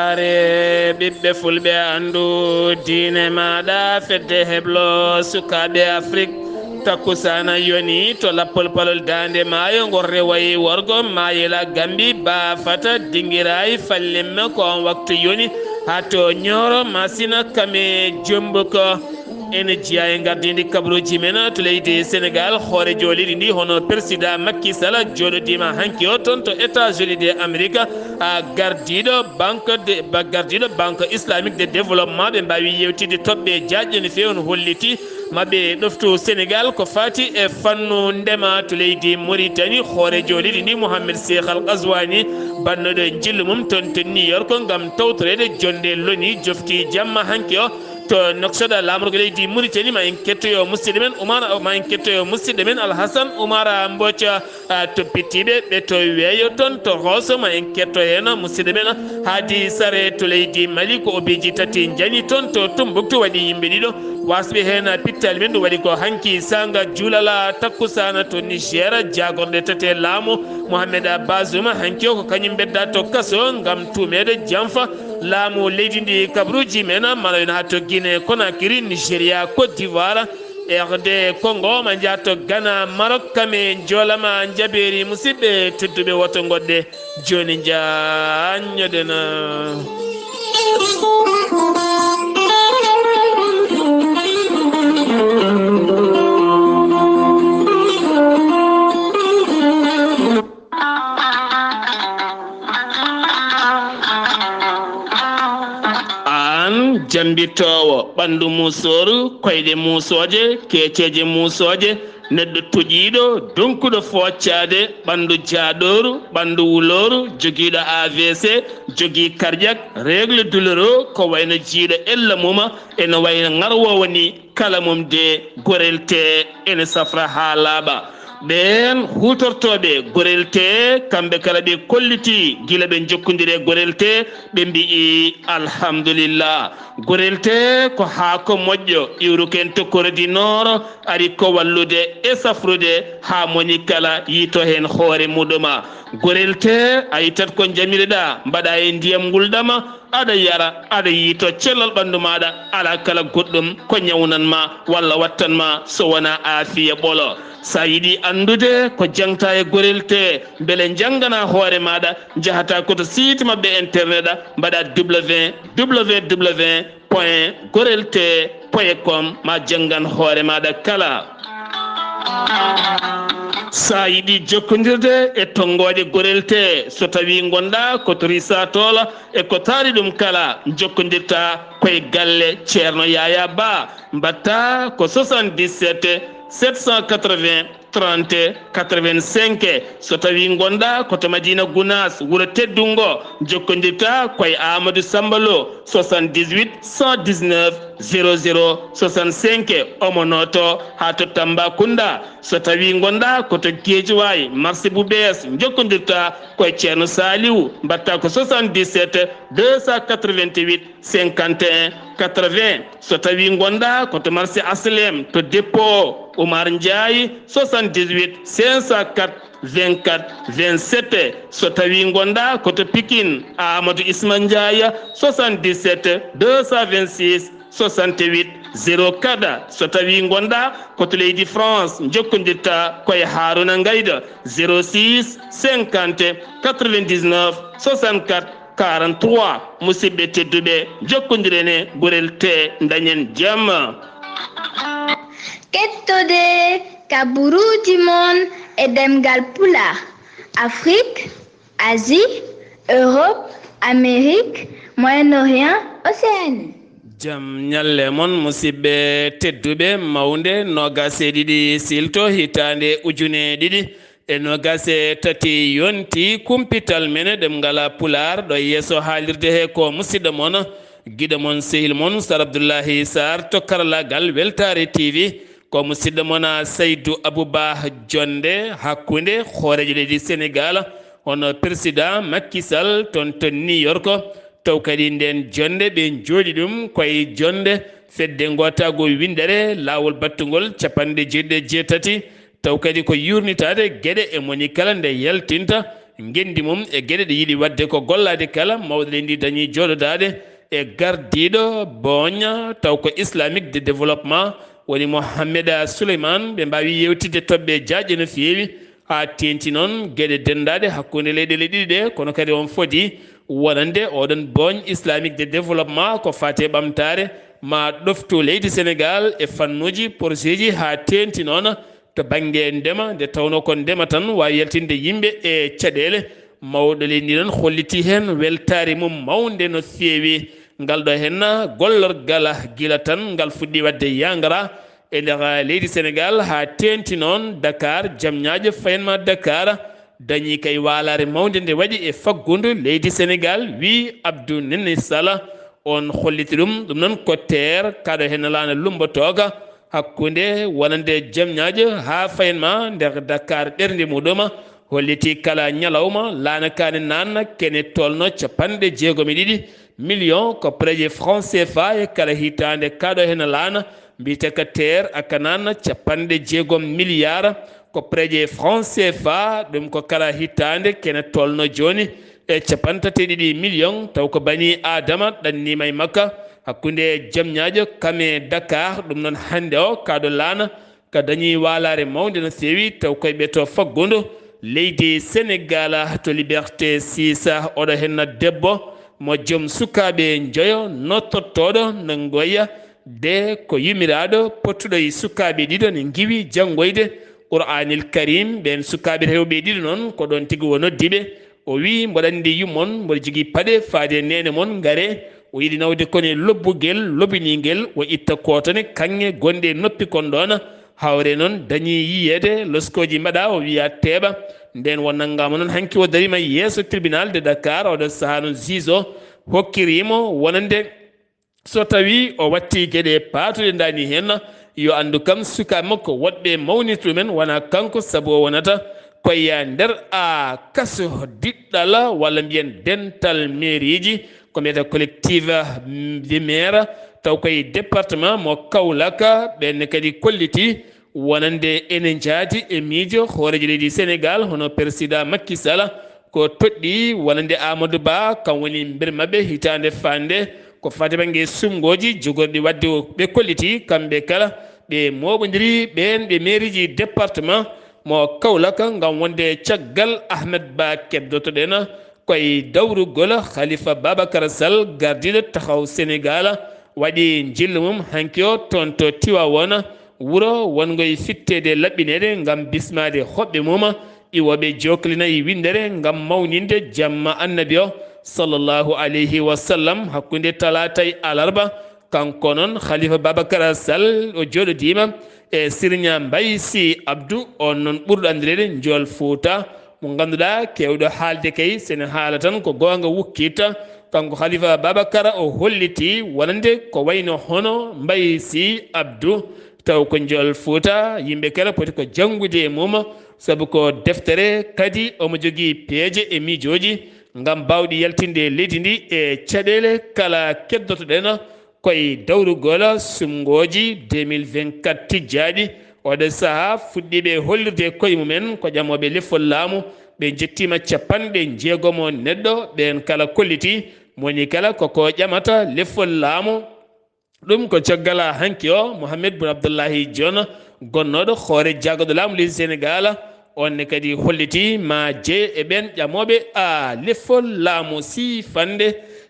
sare ɓiɓɓe fulɓe andu diine maɗa fedde heblo sukaɓe afrique takkusana yoni to lappol palol dande maayo ngol rewayi worgo mayela gambi ba fata dinguirayi fallimme ko on waktu yoni ha to ñoro masina kame jombo ko ene jiya e gardidi kabruji men to leydi sénégal hoore joliri ndi hono président Macky Sall joɗodima hanki o toon to états-unis de amérique a gardiɗo banque islamique de développement ɓe mbawi yewtide toɓɓe jaƴƴe no fewi no holliti maɓe ɗoftu sénégal ko fati e fannu ndema to leydi mauritanie hoore joliri ndi mouhamed cheikh al qaswani bannoɗo jillu mum toon to new york gam tawtorede jonde loni jofti jamma hanki o to noksoɗa lamorgo leydi mauritanie ma en kettoyo musidɗo men ma en kettoyo musidɗo men alhassane oumara mboca toppitiɓe ɓe to weeyo toon to hooso ma en ketto hen musidɗo men haadi sare to leydi mali ko obiji tati jani toon to Tombouctou waɗi yimɓe ɗiɗo wasɓe hen pittali men ɗum waɗi ko hanki sanga juulala takkusana to niger jagorɗe tate laamu mouhamed bazoum hanki o ko kañum bedda to kaso gam tumede janfa laamu leydi ndi kabruji men mala ha to Guinée Conakry Nigéria Côte d'Ivoire RD Congo ma jatto Ghana Maroc kame jolama jaɓeri musidɓe tedduɓe woto goɗɗe joni jañoɗena jambitowo ɓandu musoru koyɗe musoje keceje musoje neɗɗo toƴiɗo donkuɗo foccade ɓandu jaɗoru ɓandu wuloru joguiɗo AVC jogui cardiaque règle douloureux ko wayno jiiɗo ella muma ene wayno ngarwowo ni kala mum de gorel te ene safra ha laaɓa ɓen hutortoɓe gorel te kamɓe kala ɓe kolliti guila ɓe jokkodire gorel te ɓe mbi'i alhamdulillah gorel te ko haako moƴƴo iwruken tokkorodi nord ari ko wallude e safrude ha moni kala yito hen hoore muɗuma gorel te a yittat ko jamireɗa mbaɗa e ndiyam gulɗama aɗa yara aɗa yiito cellal ɓandu maɗa ala kala goɗɗum ko ñawnanma walla wattanma so wona aafiya ɓolo sa yiɗi andude ko jangta e gorel te beele janggana hoore maɗa jahata koto site mabɓe internet a mbaɗa www.gorelte.com ma janggan hoore maɗa kala sa yiɗi jokkodirde e tongoje gorel te so tawi gonɗa koto risatola e ko taari ɗum kala jokkodirta koye galle ceerno Yaya Ba mbatta ko 77 780 30 85 so tawi gonɗa koto Madina Gounass wuuro teddungo jokkodirta koye Amadou Sambalo 78 119 00 65 omonoto ha to Tambacounda so tawi gonɗa koto Guédiawaye marché Boubès jokkodirta koye ceerno Saliou mbatta ko 77 288 51 80 so tawi gonɗa koto marché Aslem to dépôt Oumar Ndiaye 78 504 24 27 so tawi gonɗa koto Pikine Amadou Isma Ndiaye 77 226 68 04 so tawi gonɗa koto leydi France jokkodirta koye Haruna Ngayda 06 50 99 64 43 musidɓe tedduɓe jokkodirene gorel te dañen jamma kettude kaburuji mon e demgal pulaar Afrique, Asie, Europe, Amérique, Moyen-Orient, Océanie. Jam nyalle mon musidɓe tedduɓe mawde nogase ɗiɗi silto hitande ujune ɗiɗi e nogase tati yonti kumpital men ɗemgal pulaar ɗo yeeso haalirde he ko musidɗo mon guiɗo mon sehil mon Sar Abdoullahi Sarr to karallagal Weltare TV ko musidɗo mon Seydou Abouba jonde hakkude hoorejo leydi Sénégal hono président Macky Sall toon to New York taw kadi nden jonde ɓe jooɗi ɗum koye jonde fedde gotago windere lawol battugol capanɗe jeeɗiɗi e jeetati taw kadi ko yurnitade gueɗe e moni kala nde yaltinta ngendi mum e gueɗe ɗe yiɗi wadde ko gollade kala mawɗe ndi dañi joɗodade e gardiɗo boña taw ko islamique de développement woni Mohamed Souleymane ɓe mbawi yewtidde toɓɓe jaaƴe no feewi ha tenti noon gueɗe dendade hakkude leyɗele ɗiɗi ɗe kono kadi on foti wonande oɗon boñ islamique de développement ko fate ɓamtare ma ɗoftu leydi Sénégal e fannuji projet ji ha tenti noon to banggue ndema nde tawno ko ndema tan wawi yaltinde yimɓe e caɗele mawɗo leydi ndi noon holliti hen weltare mum mawde no feewi ngal ɗo henna gollorgal guila tan ngal fuɗɗi wadde yangara e nder leydi Sénégal ha tenti noon Dakar jamñaƴo fayenma Dakar dañi kay walare mawde nde waɗi e faggudu leydi Sénégal wi Abdou Nene Sala on holliti ɗum noon ko terre kaɗo hen lana lumbotoga hakkude wonande jamñaƴo ha fayenma nder Dakar ɓernde muɗuma holliti kala ñalawma lana kane nanna kene tolno 62 millions ko projet franc CFA e kala hitande kaɗo hen lana mbite ka terre aka nanna 60 milliards ko projet franc CFA ɗum ko kala hitande kene tolno joni e 32 millions taw ko bani adama ɗannima e makka hakkude jamñaƴo kame Dakar ɗum noon hande o kaɗo lana ka dañi walare mawde no fewi taw koye ɓeeto faggudu leydi Sénégal to Liberté 6 oɗo henna debbo mo joom sukaɓe joyo nottotoɗo no goya de ko yumiraɗo pottuɗo e sukaɓe ɗiɗo ne giwi janggoyde Qur'anil Karim ɓen sukaɓe rewɓe ɗiɗo noon ko ɗon tigui wo noddiɓe o wi mboɗo andi yummon mboɗo jogui paɗe faade nene moon gaare o yiɗi nawde kone lobbugel lobiniguel o itta kotone kanŋe gonɗe noppi kon ɗon hawre noon dañi yiyede loskoji mbaɗa o wiya teeɓa nden wo naggama noon hanki o darima yeeso tribunal de Dakar oɗo saaha noon juge o hokkirimo wonande so tawi o watti gueɗe patuɗe dani hen yo andu kam sukaɓe makko woɗɓe mawnita ɗumen wona kanko saabu o wonata koye nder a kaso diɗɗal walla mbiyen dental mairie ji ko mbiyete collective de maire taw koye département mo Kaolack ɓenne kadi kolliti wonande ene jaati e miijo hoorejo leydi Sénégal hono président Macky Sall ko toɗɗi wonande Amadou Ba kam woni nder mabɓe hitande fande ko fati banggue sumgoji jogorɗi wadde ɓe kolliti kamɓe kala ɓe moɓodiri ɓen ɓe mairie ji département mo Kaolack ngam wonde caggal Ahmed Ba keddotoɗen koye dawrugol Khalifa Babacar Sall gardiɗo taxaw Sénégal waɗi jillu mum hanki o toon to Tivaouane wuro wongoye fittede laɓɓinede ngam bismade hoɓɓe mum iwoɓe joklinayi windere ngam mawninde jamma annabi o sallllahu alayhi wa sallam hakkude talata e alarba kanko noon Khalifa Babacar Sall o joɗodima e Sirña Mbaye Sy Abdou on noon ɓurɗo andirede Jool Fouta mo ganduɗa kewɗo haalde kay sene haala tan ko gonga wukkitta kanko Khalifa Babacar o holliti wonande ko wayno hono Mbaye Sy Abdou taw ko Jool Fouta yimɓe kala poti ko janngude e mum saabu ko deftere kadi omo jogui peeje e miijoji ngam bawɗi yaltinde leydi ndi e caɗele kala keddotoɗen koye dawrugol sumgoji 2024 tijjaɗi oɗo saaha fuɗɗiɓe hollirde koye mumen ko ƴamoɓe leffol laamu ɓe jettima 60 neɗɗo ɓen kala kolliti moni kala koko ƴamata leffol laamu ɗum ko caggal hanki o Mohamed Boun Abdallahi Dionne gonnoɗo hoore jaggoɗo laamu leydi Sénégal onne kadi holliti ma je e ɓen ƴamoɓe a leffol laamu si fande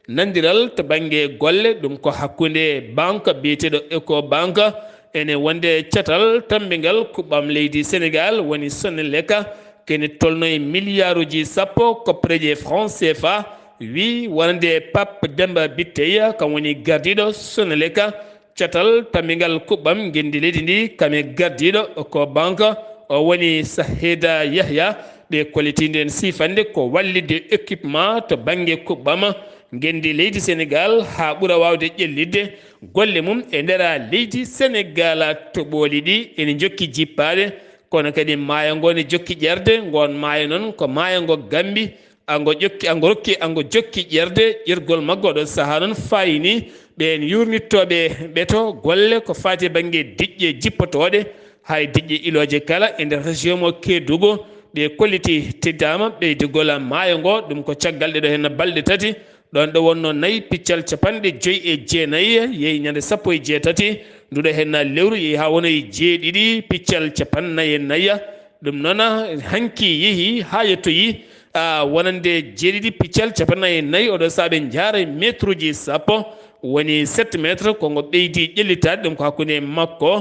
nandiral to banggue golle ɗum ko hakkude banque biyeteɗo Eco banque ene wonde catal tambingal kuɓɓam leydi Sénégal woni Soneleka kene tolno e milliard uji sappo ko projet franc CFA wi wonande Pape Demba Bitteya kam woni gardiɗo Soneleka catal tambingal kuɓɓam gendi leydi ndi kame gardiɗo ko banque o woni Saheda Yahya ɓe kollitinde en sifande ko wallide équipement to banggue kuɓɓam gendi leydi Sénégal ha ɓuura wawde ƴellidde golle mum e ndera leydi Sénégal to ɓooli ɗi ene jokki jippade kono kadi maayo ngo ne jokki ƴerde ngon maayo noon ko maayo ngo Gambi ango jokki ƴerde ƴergol maggo ɗo saaha noon fayini ɓen yurnittoɓe ɓeeto golle ko fati banggue diƴƴe jippotoɗe hay diƴƴe iloje kala e nder région mo Kédougou ɓe kolliti teddama ɓeydi gola maayo ngo ɗum ko caggal ɗeɗo hen balɗe tati ɗon ɗo wonno nayyi piccal 59 yeehi ñande 17 nduɗo hen lewru yeehi ha wonoyi 7 piccal 54 ɗum noon hanki yeehi ha yettoyi wonande 7 piccal 54 oɗo saaɓe jaara métre uji sappo woni 7 métre kongo ɓeydi ƴellitade ɗum ko hakkude makko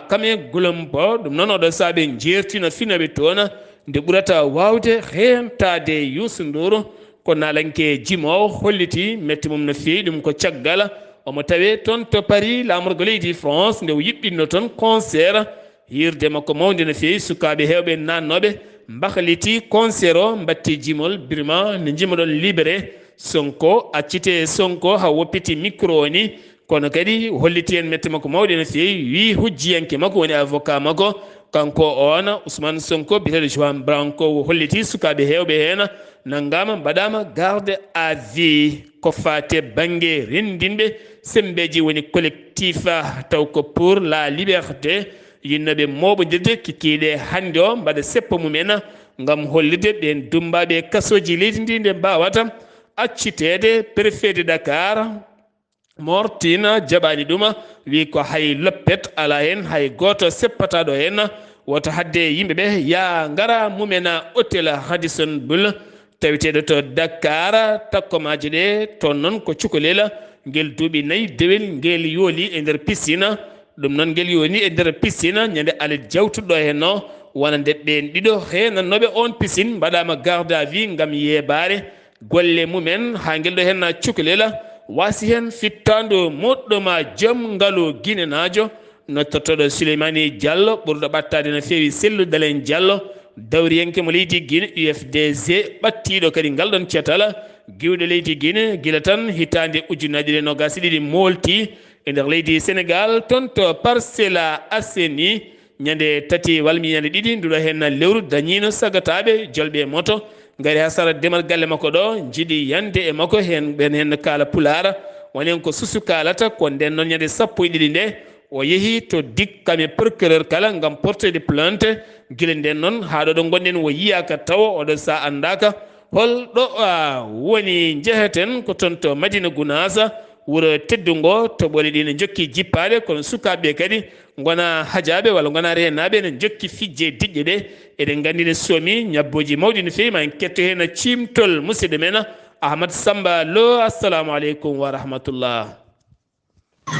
kame gulompo ɗum noon oɗo saaɓe jertino finaɓe toon nde ɓurata wawde rentade Youssou Ndour ko nalanke jimowo holliti metti mum no fewi ɗum ko caggal omo tawe toon to Paris lamorgo leydi France nde o yiɓɓinno toon concert hirde makko mawde no fewi sukaɓe hewɓe nannoɓe mbahliti concert o mbatti jimol birima ne jimoɗon libéré Sonko accite Sonko ha woppiti micro o ni kono kadi holliti en metti makko mawɗe no fewi wi hujjiyanke makko woni avocat makko kanko on Ousmane Sonko biyeteɗo Juan Branco holliti sukaɓe hewɓe hen naggama mbaɗama garde à vue ko fate banggue rendinɓe sembeji woni collectif taw ko pour la liberté yinnoɓe moɓodirde kikiɗe hande o mbaɗa seppo mumen gam hollide ɓen dumbaɓe kasoji leydi ndi nde mbawata accitede préfet de Dakar Mortina jaɓani ɗum wi ko hay loppet ala hen hay goto seppataɗo hen woto hadde yimɓeɓe ya gara mumena hôtel Radisson Blu taweteɗo to Dakar takkomaji ɗe toon noon ko cukalel guel duuɓi 4 dewel guel yooli e nder piscine ɗum noon guel yoni e nder piscine ñande ala jawtuɗo hen o wonande ɓen ɗiɗo henannoɓe on piscine mbaɗama garde à vue gam yebare golle mumen ha guel ɗo hen cukalel wasi hen fittando moɗɗoma joom ngaalu guinenajo nottotoɗo Souleymani Diallo ɓurɗo ɓattade no fewi Sellou-Dalein Diallo dawriyenke mo leydi Guinée UFDG ɓattiɗo kadi ngal ɗon cetal giwɗo leydi Guinée gila tan hitande ujunnaje ɗe nogas ɗiɗi molti e nder leydi Sénégal toon to Parcelles Assainies ñande tati walmi ñande ɗiɗi nduɗo hen lewru dañino sagataɓe jolɓe moto gari ha sara demal galle makko ɗo jiiɗi yande e makko hen ɓen hen kaala pulara wonen ko susu kalata ko nden noon ñande 12 nde o yeehi to dikkame procureur kala gam portede plainte guila nden noon haɗo ɗo gonɗen o yiyaka tawa oɗo sa andaka holɗo woni jeheten ko toon to Madina Gounass wuuro teddugo to ɓole ɗi ne jokki jippade kono sukaɓe kadi gona hajaɓe walla gona renaɓe ne jokki fijje diƴƴe ɗe eɗen gandi ne soomi ñabboji mawɗi no fewi ma en ketto hen cimtol musidɗo men Ahmad Samba Lo. Assalamu aleykum wa rahmatullah.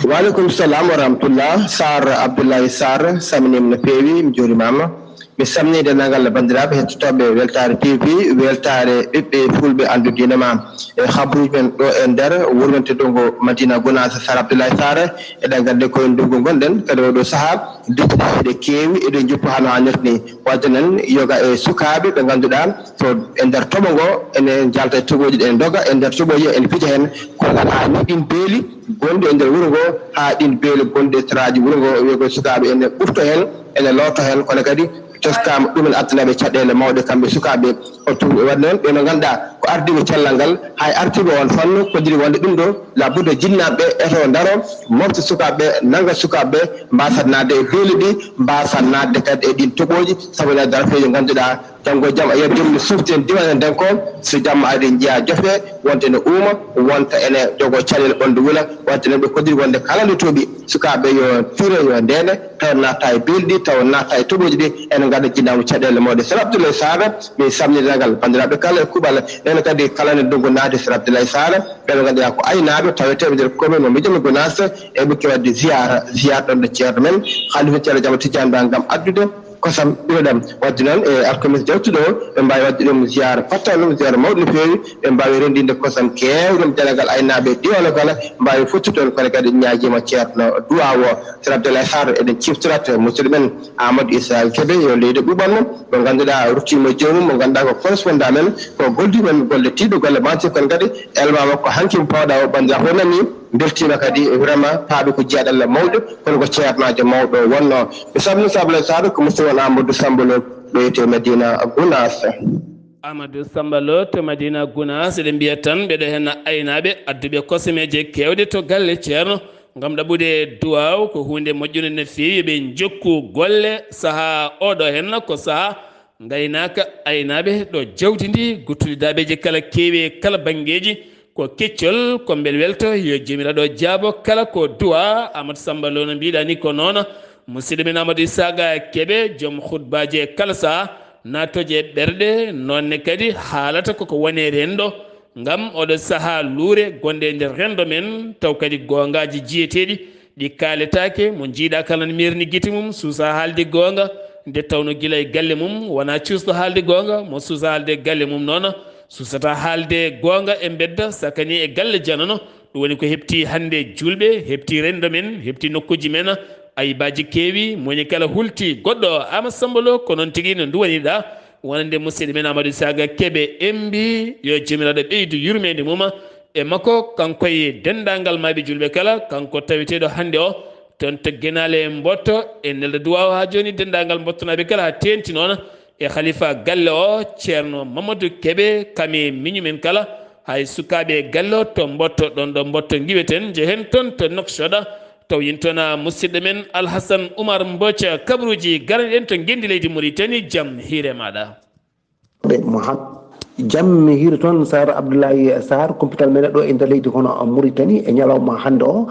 Waleykum salam wa rahmatullah. Sar Abdoulaye Sarr saminima no fewi mi jurimama mi samni dendagal bandiraɓe hettotoɓe weltare TV weltare ɓiɓɓe fulɓe andudinema e habruji men ɗo e nder wuuro men teddungo Madina Gounass. Sar Abdoulaye Sarr eɗen gandi koye ndungu gonɗen kadi oɗo saaha duttoɗa eɗe kewi eɗen juppa hano hannirta ni wadde noon yoga e sukaɓe ɓe ganduɗa so e nder toɓo ngo ene jalta e toɓoji ɗe ene doga e nder toɓoji ene pija hen kono kadi ha ni ɗin beeli gonɗi e nder wuuro ngo ha ɗin beeli gonɗi e taraji wuuro ngo yoga sukaɓe ene ɓurto hen ene lotto hen kono kadi toskama ɗumen addanaɓe caɗele mawɗe kamɓe sukaɓe wadde noon ɓe no ganduɗa ko ardiɓe cellal ngal hay artiɓe on fanno kodiri wonde ɗum ɗo labudde jinnaɓe eto daro mofta sukaɓeɓe nagga sukaɓeɓe mbasat nadde e beeli ɗi mbasat nadde kadi e ɗin toɓoji saabu ene darafeji ganduɗa janggo jaam a yiya jomni sufti en diwan en denko so jamma ari jiiya jofe wonta ene uuma wonta ene jogo caɗele ɓandu wuula wadde noon ɓe kodiri wonde kala nde tooɓi sukaɓe yo fire yo ndene taw natta e beeli ɗi taw natta e toɓoji ɗi ene gadda jinnama caɗele mawɗe. Sar Abdoulaye Sarr mi samnidenagal bandiraɓe kala e kuuɓal ene kadi kala ne ndungu naade Sar Abdoulaye Sarr ɓeɗo ganduɗa ko aynaɓe taweteɓe nder commune mo Madina Gounass e ɓukki wadde ziyara ɗon ɗo ceerno men halifa ceerno Diama Tidiane Ba gam addude kosam ɓiroɗam wadde noon e alkamis jawtuɗo ɓe mbawi wadde ɗum ziyara pattan ɗum ziyara mawɗo no fewi ɓe mbawi rendinde kosam kewɗum denagal aynaɓe diwano kala mbawi fottutoon kono kadi ñaguima ceerno duwaw o. Sar Abdoulaye Sarr eɗen ciftorata musidɗo men Amadou Issa Kébé yo leydi ɓuɓanmo mo ganduɗa ruttima jomum mo ganduɗa ko correspondant men ko goldimen golle tiɗo golle mante kono kadi elma makko hankkimo pawɗa o bandira ho nani beltima kadi vraiment paaɓe ko jeeɗalla mawɗo kono ko ceernajo mawɗo wonno. Mi samni Sar Abdoulaye Sarr ko musidɗo won Amadou Samba Lo ɗo yete Madina Gounass. Amadou Samba Lo to Madina Gounass eɗen mbiya tan ɓeɗo hen aynaɓe adduɓe kosameje kewɗe to galle ceerno gam ɗaɓude duwaw ko hunde moƴƴude no fewi ɓe jokku golle saaha oɗo hen ko saaha gaynaka aynaɓe ɗo jawdi ndi guttulidaɓeji kala keewi kala bangeji ko keccol ko bel welto yo jomiraɗo jaabo kala ko duwa Amadou Samba Lo no mbiɗa ni ko noon musidɗo men Amadou Isaga Keɓe joom hutbaji e kala saha natoje ɓerɗe nonne kadi haalata koko wone rendo ngam oɗo saaha luure gonde nder rendo men taw kadi gongaji jiyeteɗi ɗi kaletake mo jiiɗa kala ne mirni guite mum suusa haalde gonga nde tawno guila e galle mum wona cuusɗo haalde gonga mo suusa haalde galle mum noon susata haalde gonga e bedda sakani e galle janano ɗum woni ko hepti hande julɓe hepti rendo men hepti nokkuji men ayibaji keewi moni kala hulti goɗɗo Amadou Samba Lo ko noon tigui no duwaniɗa wonande musidɗo men Amadou Isaga Keɓe embi yo jomiraɗo ɓeydu yurmede mum e makko kankoye dendagal maɓe julɓe kala kanko taweteɗo hande o toon to Guenale Mbotto e nelɗo duwaw ha joni dendagal mbottonaɓe kala ha tenti noon e khalifa galle o ceerno Mamadou Keɓe kami miñumen kala hay sukaɓe galle o to Mbotto ɗon ɗo Mbotto guiweten jehen toon to Nouakchott taw yintona musidɗo men Alhassane Oumar Mbocca kabaruji garanɗen to gendi leydi Mauritanie jaam hiire maɗa jamme hiiri toon Sar Abdoulaye Sarr computal meɗen ɗo e nder leydi hono Mauritanie e ñalawma hande o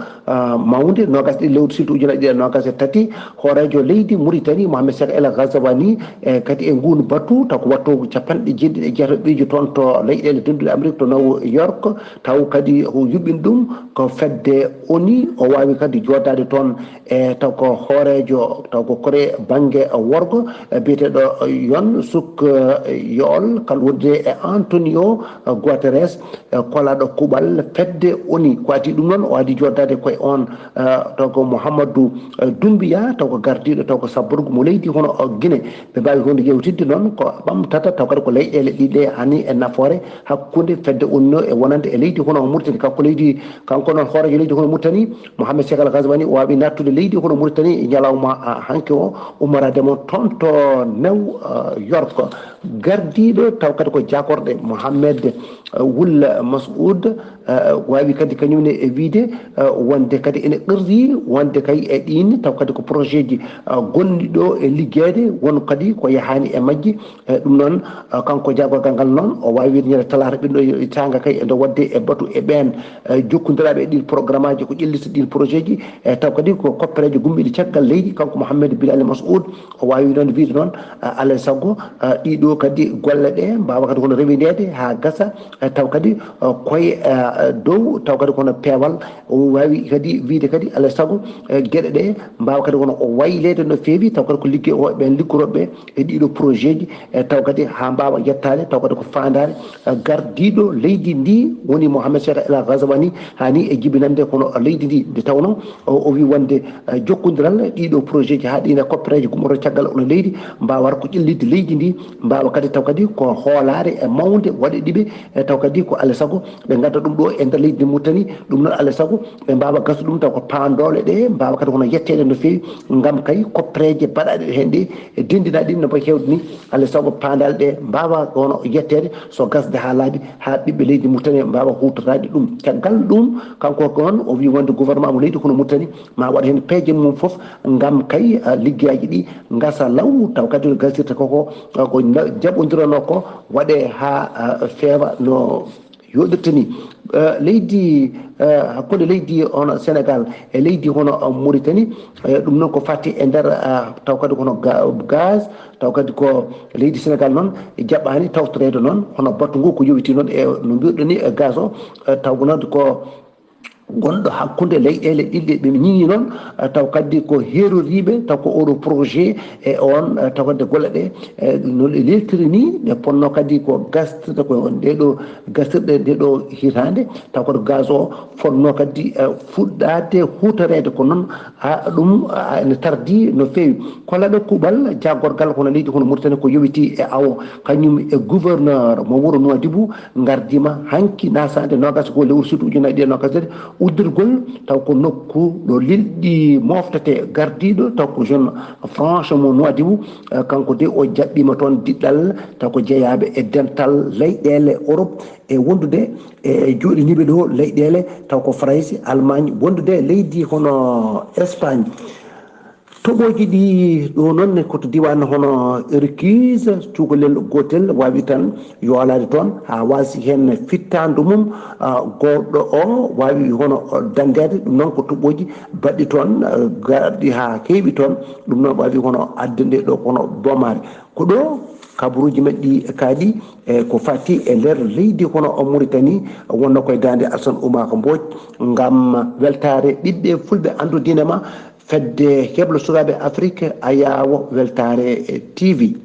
mawde nogas ɗi lewru siltu ujunaje ɗiɗi nogas e tati hoorejo leydi Mauritanie Mohamed Cheikh El Ghazouani e kadi e ngundu batu taw ko watto capanɗe jeeɗiɗi e jeetaɓeji toon to leyɗele denduɗe Amérique to New York taw kadi o yuɓɓin ɗum ko fedde ONU o wawi kadi joddade toon e taw ko hoorejo taw ko kore banggue worgo biyeteɗo Yon Suk Yeol kal wonde e Antonio Guterres kolaɗo kuuɓal fedde ONU ko adi ɗum noon o adi joddade koye on taw ko Mouhamadou Doumbia taw ko gardiɗo taw ko sabborgo mo leydi hono Guinée ɓe mbawi hunde yewtidde noon ko ɓamtata taw kadi ko leyɗele ɗiɗe hani e nafoore hakkude fedde ONU no e wonande e leydi hono Mauritanie kanko noon hoorejo leydi hono Mauritanie Mohamed Cheikh El Ghazouani o wawi nattude leydi hono Mauritanie e ñalawma hanke o ummorademo toon to New York gardiɗo taw kadi ko jakorɗe Mohamed Wul Masoud wawi kadi kañumne e wiide wonde kadi ene qirri wonde kay e ɗin taw kadi ko projet ji gonɗi ɗo e ligguede won kadi ko yahani e majji ɗum noon kanko jagorgal ngal noon o wawi wiide ñande talata ɓinɗo tanga kay ende wadde e batu e ɓen jokkodiraɓe e ɗin programme aji ko ƴellita ɗin projet ji taw kadi ko koppereje gummiɗi caggal leydi kanko Mohamed Bilal Masoud o wawi noon wiide noon alay saago ɗiɗo kadi golle ɗe mbawa kadi kono rewidede ha gasa taw kadi koye dow taw kadi kono peewal o wawi kadi wiide kadi alay saago gueɗe ɗe mbawa kadi kono o waylede no feewi taw kadi ko ligguey o ɓen liggoroɓe e ɗiɗo projet ji taw kadi ha mbawa yettade taw kadi ko fandare gardiɗo leydi ndi woni Mohamed Cheikh El Ghazouani hani e jibinande kono leydi ndi nde tawno o wi wonde jokkodiral ɗiɗo projet ji ha ɗine koppereje gummoto caggal ono leydi mbawa ko ƴellidde leydi ndi mbawa kadi taw kadi ko hoolare e mawde waɗe ɗiɓe taw kadi ko alay saago ɓe gadda ɗum ɗo e nder leydi Mauritanie ɗum noon alay saago ɓe mbawa gasu ɗum taw ko pandole ɗe mbawa kadi kono yettede no fewi gam kay koppereje baɗaɗe hen ɗi e dendina ɗin no mbayi hewde ni alay saago pandal ɗe mbawa kono yettede so gasde ha laaɓi ha ɓiɓɓe leydi Mauritanie mbawa hutorade ɗum caggal ɗum kanko on o wi wonde gouvernement mo leydi kono Mauritanie ma waɗa hen peeje mum foof gam kay liggueyaji ɗi gasa law taw kadi no gasirta koko ko jaɓodirano ko waɗe ha feewa no yoɗirta ni leydi hakkude leydi hono Sénégal e leydi hono Mauritanie ɗum noon ko fatti e nder taw kadi kono gaz taw kadi ko leydi Sénégal noon jaɓɓani tawtorede noon hono battu ngu ko yowiti noon e no mbiruɗo ni e gaz o taw gonode ko gonɗo hakkude leyɗele ɗiɗɗe ɓe ñiñi noon taw kadi ko heroriɓe taw ko oɗo projet e on taw kadi golle ɗe no ɗe leltiri ni ɗe ponno kadi ko gastirde ko ndeɗo gastirɗe ndeɗo hitande taw kadi gaz o fonno kadi fuɗɗade hutorede ko noon ɗum ne tardi no fewi kolaɗo kuuɓal jagorgal hono leydi hono Mauritanie ko yowiti e awo kañum e gouverneur mo wuuro Nouadhibou gardima hanki nasade nogas ko lewru suudu ujunaje ɗiɗi nogas uddirgol taw ko nokku ɗo lilɗi moftete gardiɗo taw ko jeune franche mo Nouadhibou kanko de o jaɓɓima toon diɗɗal taw ko jeeyaɓe e dental leyɗele Europe e wondude e joɗiniɓe ɗo leyɗele taw ko France Allemagne wondude leydi hono Espagne toɓoji ɗi ɗo noon koto diwan hono recuse cukalel gotel wawi tan yolade toon ha wasi hen fittandu mum goɗɗo o wawi hono dandede ɗum noon ko toɓoji baɗɗi toon garɗi ha keeɓi toon ɗum noon wawi hono addande ɗo kono bomare ko ɗo kabaruji meɗɗi kaaɗi ko fatti e nder leydi hono Mauritanie wonno koye dande Alassane Oumar Mbodj ngam weltare ɓiɓɓe fulɓe andu diine ma fedde heblo sukaɓe Afrique a yawo weltare TV.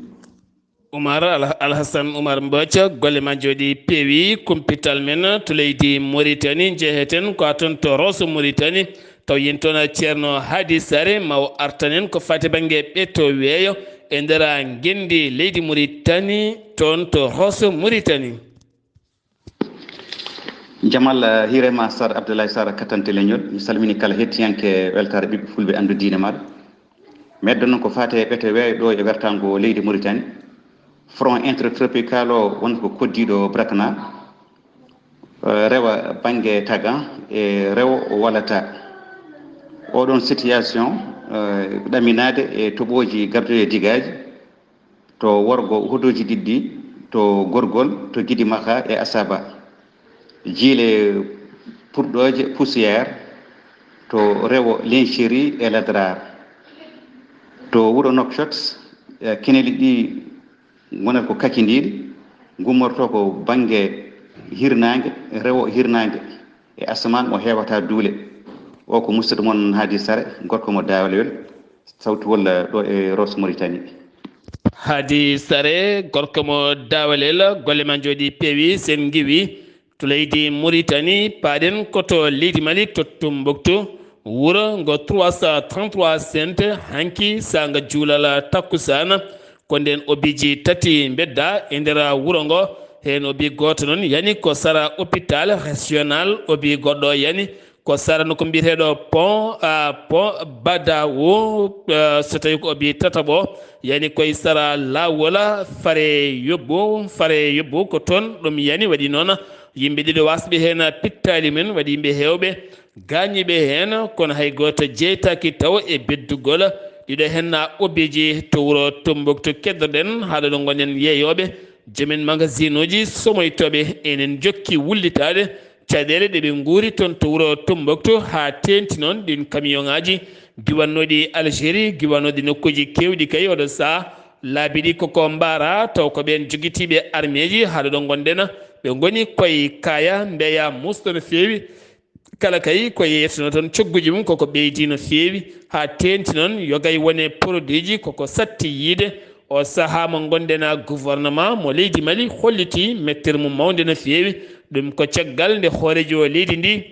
Oumar Alassane Oumar Mbodj golle ma jooɗi peewi kumpital men to leydi Mauritanie jeeheten ko aton to Rosso Mauritanie taw yen toon ceerno Hadi Sare maw artanen ko fati banggue ɓetto weeyo e ndera gendi leydi Mauritanie toon to Rosso Mauritanie. Jamal Hirema Sar Abdoulaye Sar katante leñol mi salmini kala hettiyanke weltare ɓiɓɓe fulɓe andu diine maɗa meddo noon ko fate ɓete weeyo ɗo e wertango leydi Mauritanie front intertropical o wonko koddiɗo Brakna rewa banggue tagan e rewo o walata oɗon situation ɗaminade e toɓoji garduɗe digaji to worgo hodoji ɗiɗɗi to gorgol to guiɗi maka e asaba jiile purɗoje poussiére to rewo lincheri e ladrar to wuuro Nouakchott kineli ɗi gonata ko kakidiɗi gummorto ko banggue hirnangue rewo hirnangue e asaman o hewata duule o ko musidɗo moon Hadi Sare gorko mo Dawlewel sawtu walla ɗo e Rosso Mauritanie. Hadi Sare gorko mo Dawlewel golle ma jooɗi peewi sen giwi to leydi Mauritanie paaɗen koto leydi Mali to Tombouctou wuro ngo 333 cente hanki sanga juulala takkusana ko nden obiji tati bedda e nder wuro ngo hen obi goto noon yani ko sara hôpital régional obi goɗɗo yani ko sara no ko mbiyeteɗo pont Badawo so tawi ko obi tataɓo yani koye sara lawola fare yobbo ko toon ɗum yani waɗi noon yimɓe ɗiɗo wasɓe hen pittali men waɗi yimɓe hewɓe gañiɓe hen kono hay goto jeytaki taw e beddugol ɗiɗo henna obiji to wuro Tombouctou keddoɗen haɗa ɗo gonen yeeyoɓe jomen magasin uji somoytoɓe enen jokki wullitade caɗele ɗeɓe guuri toon to wuro Tombouctou ha tenti noon ɗin camion ngaji giwannoɗi Algérie giwannoɗi nokkuji kewɗi kay oɗo saaha laabi ɗi koko mbara taw ko ɓen joguitiɓe armée ji haɗa ɗo gonɗen ɓe goni koye kaya mbeya musto no feewi kala kay ko yeytono toon cogguji mum koko ɓeydi no feewi ha tenti noon yogay wone produit ji koko satti yiide o saaha mo gonɗen gouvernement mo leydi Mali holliti mettere mum mawde no feewi ɗum ko caggal nde hoorejo leydi ndi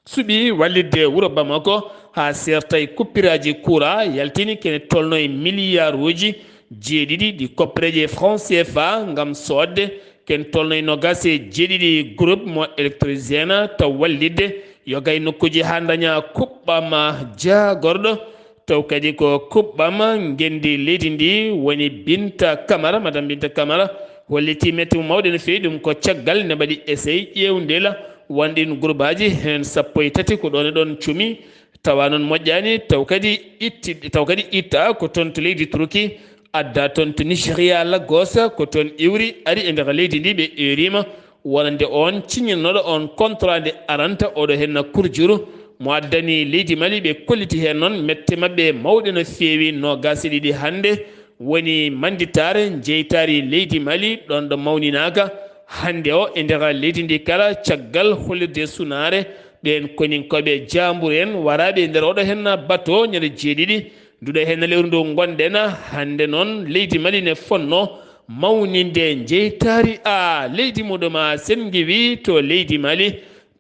suuɓi wallidde wuuro Bamako ha sertay kuppiraji courant yaltini kene tolno e milliard uji jeeɗiɗi ɗi koppareje franc CFA gam sodde ken tolno e nogas e jeeɗiɗi groupe mo électrogène taw wallidde yogay nokkuji ha daña kuɓɓam jagorɗo taw kadi ko kuɓɓam gendi leydi ndi woni Binta Camara madame Binta Camara holliti metti mawɗe no feewi ɗum ko caggal ne mbaɗi essai ƴewdela wonɗin groupe aji hen 13 ko ɗon e ɗon cuumi tawa noon moƴƴani taw kadi itta ko toon to leydi Turki adda toon to Nigéria Lagos ko toon iwri ari e nder leydi ndi ɓe erima wonande on ciñinnoɗo on contrat nde aranta oɗo henna kurjuru mo addani leydi Mali ɓe kolliti hen noon mette mabɓe mawɗe no feewi no gasi ɗiɗi hande woni manditare jeytari leydi Mali ɗon ɗo mawninaka hande o e nder leydi ndi kala caggal hollirde sunare ɓen koninkoɓe jambour en waraɓe e nder oɗo henna bateau ñande jeeɗiɗi nduɗo henna lewru ndu gonɗen hande noon leydi Mali ne fonno mawninde jeytari leydi muɗum sen giwi to leydi Mali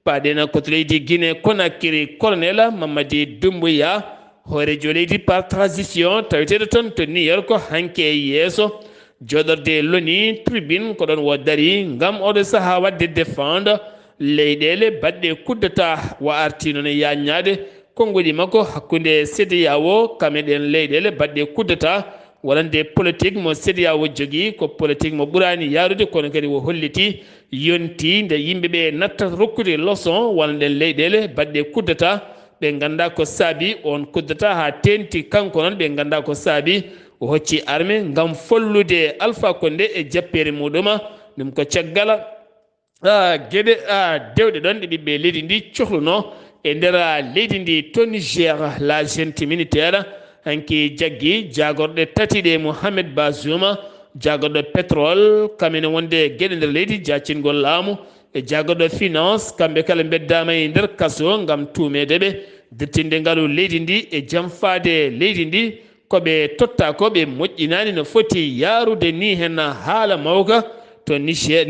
paɗen koto leydi Guinée Conakry colonel Mamadi Doumbouya hoorejo leydi par transition taweteɗo toon to New York hanke yeeso joɗorde loni tribune ko ɗon wo dari gam oɗo saaha wadde défendre leyɗele baɗɗe kuddata wa arti noon e yaññade konngoli makko hakkude CEDEAO kameɗen leyɗele baɗɗe kuddata wonande politique mo CEDEAO jogui ko politique mo ɓurani yarude kono kadi wo holliti yonti nde yimɓeɓe nattata rokkude leçon wonande leyɗele baɗɗe kuddata ɓe ganda ko saabi on kuddata ha tenti kanko noon ɓe ganda ko saabi o hocci armé ngam follude Alpha Condé e jappere muɗuma ɗum ko caggal gueɗe dewɗe ɗon ɗe ɓiɓɓe leydi ndi cohluno e nder leydi ndi to Niger. La junte militaire hanki jaggui jagorɗe tati ɗe Mohamed Bazoum jagorɗo pétrole kamene wonde gueɗe nder leydi jaccingol laamu e jagorɗo finance kamɓe kala beddama e nder kaso ngam tumedeɓe dirtinde ngalu leydi ndi e jamfade leydi ndi koɓe totta ko ɓe moƴƴinani no foti yarude ni hen haala mawka to Niger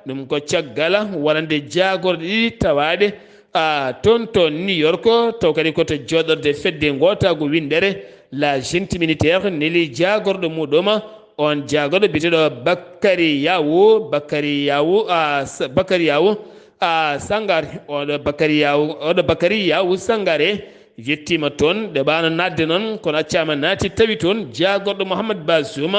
ɗum ko caggal wonande jagorɗe ɗiɗi tawaɗe toon to New York taw kadi koto joɗorde fedde gotago windere la junte militaire neli jagorɗo muɗum on jagorɗo biteɗo Bakary Yawu Sangare oɗo Bakary Yawu Sangare yettima toon ɗe ɓano nadde noon kono accama naati tawi toon jagorɗo Mouhamed Bazoum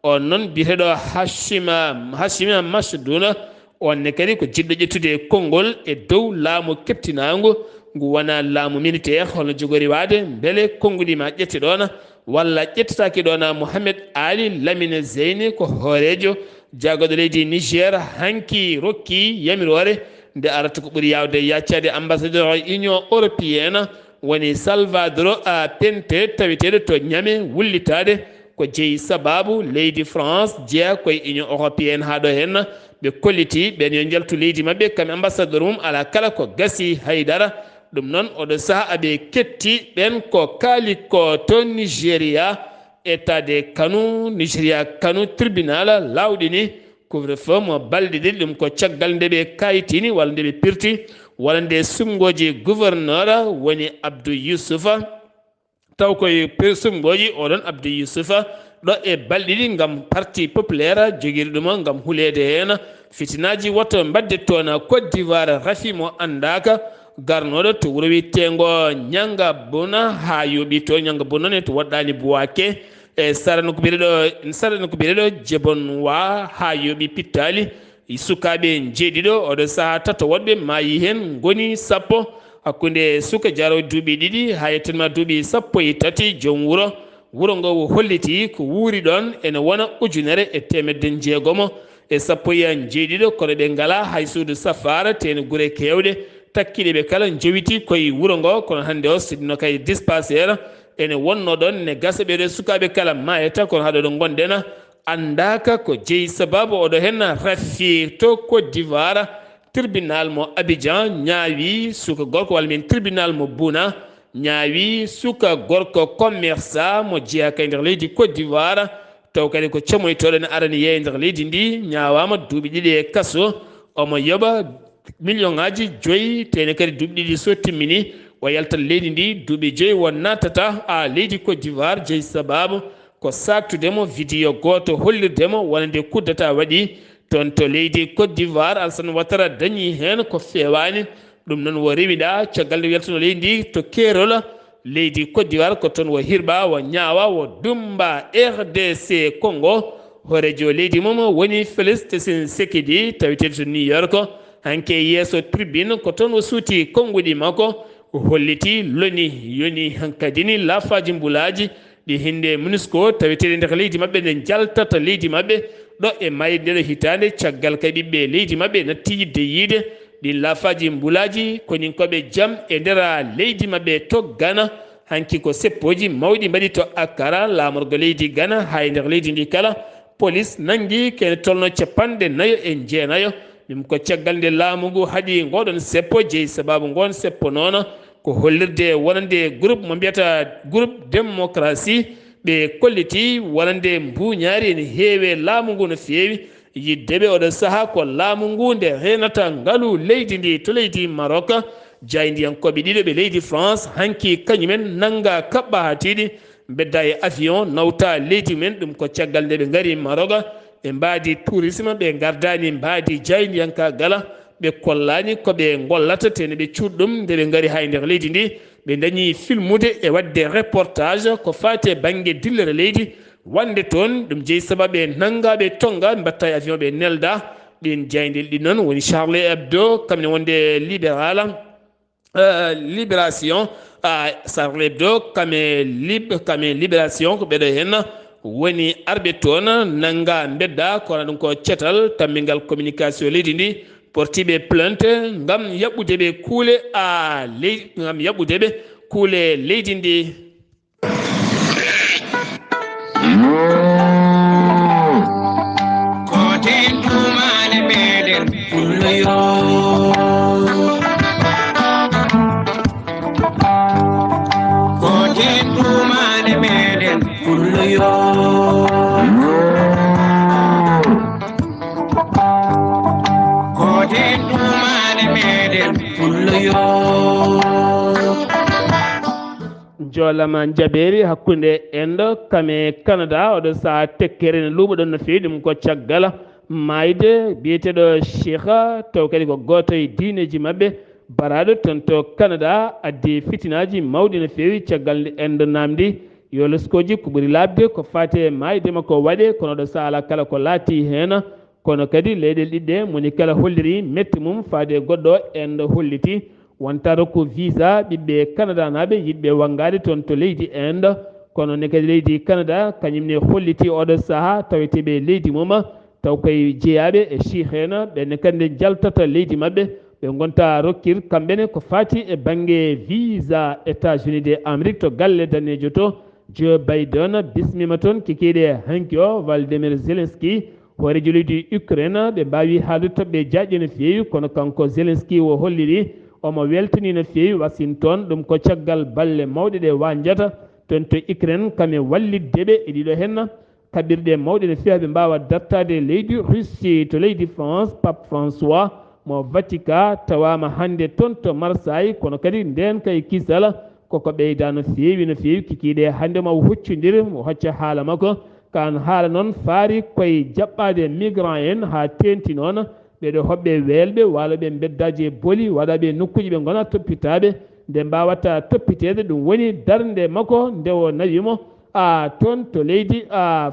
on noon biteɗo Hashima Masdouna onne kadi ko jiɗɗo ƴettude konngol e dow laamu keptinagu ngu wona laamu militaire holno jogori wade beele konnguli ma ƴette ɗon walla ƴettataki ɗon Mohamed Ali Lamine Zeyni ko hoorejo jagorɗo leydi Niger hanki rokki yamirore nde arata ko ɓuuri yawde yaccade ambassadeur union européenne woni Salvador Pente taweteɗo to ñame wullitade ko jeeyi sababu leydi France jeeya koye union européenne ha ɗo hen ɓe kolliti ɓen yo jaltu leydi mabɓe kamɓe ambassadeur mum ala kala ko gasi haydara ɗum noon oɗo saaha aɓe ketti ɓen ko kaali ko to Nigéria étade Kano tribunal lawɗini couvre-feu mo balɗe ɗiɗi ɗum ko caggal nde ɓe kayitini walla nde ɓe pirti walla nde sumgoji gouverneur woni Abdou Youssoufa taw koye sumgoji oɗon Abdou Youssoufa ɗo e balɗe ɗiɗi ngam parti populaire joguiri ɗum ngam hulede hen fitinaji woto mbadde toon Côte d'Ivoire rafi mo andaka garnoɗo to wuro wittengo Ñanga Bona ha yooɓi to Ñanga Bona ne to woɗɗani Bouaké e sarano ko biyeɗo Jebonwa ha yooɓi Pittali sukaɓe jeeɗiɗo oɗo saaha tato woɗɓe mayi hen goni sappo hakkude suka jaro duuɓi ɗiɗi ha yettanma duuɓi sappo e tati joom wuro ngo holliti ko wuuri ɗon ene wona ujunere e temedde jeegomo e sappo e jeeɗiɗo kono ɓe ngala hay suudu safara tene guure kewɗe takkiɗe ɓe kala jowiti koye wuro ngo kono hande o sidino kay dispensaire ene wonno ɗon ne gasa ɓeɗo sukaɓe kala mayeta kono haɗo ɗo gonɗen andaka ko jeeyi sababu oɗo hen raffi to Côte d'Ivoire tribunal mo Abidjan ñaawi suka gorko walla min tribunal mo Bouna ñaawi suka gorko commerçant mo jeeya kay nder leydi Côte d'Ivoire taw kadi ko camoytoɗo ne arani yeeye nder leydi ndi ñaawama duuɓi ɗiɗi e kaso omo yoɓa million ngaji 5 tene kadi duuɓi ɗiɗi so timmini o yaltat leydi ndi duuɓi 5 won natata leydi Côte d'Ivoire jeeyi sababu ko saktudemo vidéo goto hollirdemo wonande kuddata waɗi toon to leydi Côte d'Ivoire Alassane Ouattara dañi hen ko fewani ɗum noon wo rewiɗa caggal nde weltono leydi ndi to keerol leydi Côte d'Ivoire ko toon wo hirɓa wo ñaawa wo dumba RDC Congo horejo leydi mum woni Félix Tshisekedi taweteɗo to New York hanke yeeso tribune ko toon wo suuti konguɗi makko o holliti loni yoni hankadini lafaji mbulaji ɗi hinde MONUSCO taweteɗe nder leydi mabɓe nde jaltata leydi mabɓe ɗo e mayde ndeɗo hitande caggal kay ɓiɓɓe leydi mabɓe natti yidde yiide ɗi lafaji mbulaji konin koɓe jaam e nder leydi mabɓe to Ghana hanki ko seppoji mawɗi mbaɗi to Accra lamorgo leydi Ghana ha e nder leydi ndi kala police nangui kene tolno 49 ɗum ko caggal nde laamu ngu haaɗi ngoɗon seppo jeeyi sababu ngon seppo noon ko hollirde wonande groupe mo mbiyata groupe démocratie ɓe kolliti wonande mbuñaari ene heewe laamu ngu no feewi yiddeɓe oɗo saaha ko laamu ngu nde renata ngaalu leydi ndi to leydi Maroc jaydiyankoɓe ɗiɗo ɓe leydi France hanki kañumen nanga kaɓɓa ha tiiɗi bedda e avion nawta leydi men ɗum ko caggal nde ɓe ngari Maroc ɓe mbaadi tourisme ɓe gardani mbaadi jaydiyanka gala ɓe kollani koɓe gollata tene ɓe cuuɗɗum nde ɓe ngari ha e nder leydi ndi ɓe dañi filmude e wadde reportage ko fate banggue dillere leydi wande toon ɗum jeeyi sababu nangaɓe tonga mbatta e avion ɓe nelda ɗin jayndel ɗi noon woni Charlie Hebdo kamne wonde libéral libération sarlebdo kame libération ko ɓeɗo hen woni arɓe toon nanga bedda kono ɗum ko cetal tammingal communication leydi ndi portiɓe plainte ngam yaɓɓudeɓe kuule leydi ngam yaɓɓudeɓe kuule leydi ndi. jolama jaɓeri hakkude endo kame Canada oɗo sa tekkere ne luuɓa ɗon no fewi ɗum ko caggal mayde biyeteɗo cheikha taw kadi ko goto e diineji mabɓe baraɗo ton to Canada addi fitinaji mawɗi no fewi caggal nde endo namdi yo leskoji ko ɓuuri labde ko fate mayde makko waɗe kono ɗo sala kala ko laati hen kono kadi leyɗel ɗiɗɗe moni kala holliri metti mum faade goɗɗo endo holliti wontata ko visa ɓiɓɓe Canada naɓe yiɗɓe wangade toon to leydi Inde kono ne kadi leydi Canada kañumne holliti oɗo saaha taweteɓe leydi mum taw koye jeeyaɓe e chiihena ɓenne kadi nde jaltata leydi mabɓe ɓe gonta rokkir kamɓene ko fati e banggue visa États-Unis de Amérique to galle danejo to Joe Biden bismima toon kikiɗe hanki o Volodymyr Zelensky horejo leydi Ukraine ɓe mbawi haalde toɓɓe jaƴƴe no fewi kono kanko Zelensky o holliri omo weltani no fewi Washington ɗum ko caggal balle mawɗe ɗe wanjata toon to Ukraine kame walliddeɓe e ɗiɗo henna kaɓirɗe mawɗe no fewi ɓe mbawa dartade leydi Russie to leydi France Pape François mo Vatican tawama hande toon to Marseille kono kadi nden kay kisal koko ɓeyda no fewi kikiɗe hande mo huccodir mo hocca haala makko kan haala noon faari koye jaɓɓade migrant en ha tenti noon ɓeɗo hoɓɓe welɓe waloɓe beddaji e booli waɗaɓe nokkuji ɓe gona toppitaɓe nde mbawata toppitede ɗum woni darde makko nde o nawimo toon to leydi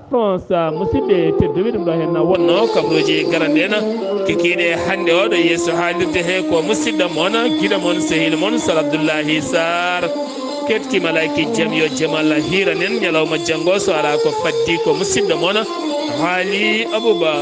France musidɓe tedduɓe ɗum ɗo hen wonno kabaruji garanɗe en kikiɗe hande o ɗo yeeso haalirde he ko musidɗo moon guiɗo moon sehil moon Sar Abdoullahi Sarr ketki malayki jaam yo jaam Allah hiranen ñalawma janggo so ala ko faddi ko musidɗo moon haali Abouba